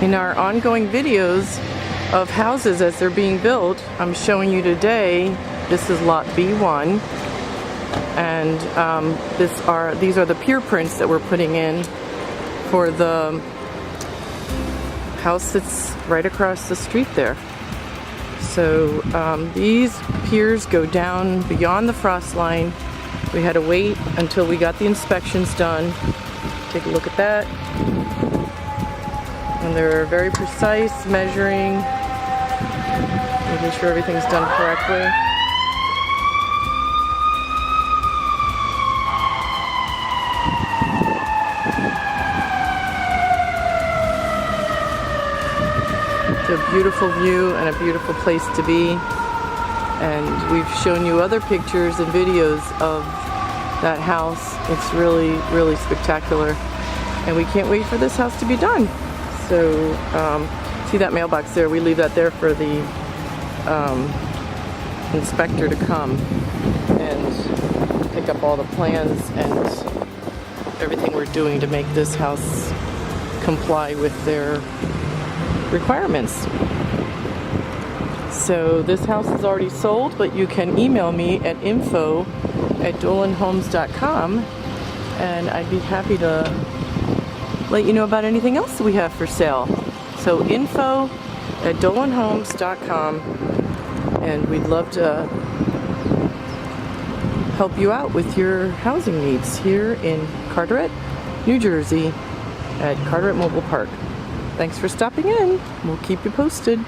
In our ongoing videos of houses as they're being built, I'm showing you today, this is lot B-1, and these are the pier prints that we're putting in for the house that's right across the street there. So these piers go down beyond the frost line. We had to wait until we got the inspections done. Take a look at that. And they're very precise, measuring, making sure everything's done correctly. It's a beautiful view and a beautiful place to be. And we've shown you other pictures and videos of that house. It's really, really spectacular. And we can't wait for this house to be done. So, see that mailbox there? We leave that there for the inspector to come and pick up all the plans and everything we're doing to make this house comply with their requirements. So this house is already sold, but you can email me at info@dolanhomes.com and I'd be happy to let you know about anything else that we have for sale. So info@dolanhomes.com, and we'd love to help you out with your housing needs here in Carteret, New Jersey at Carteret Mobile Park. Thanks for stopping in. We'll keep you posted.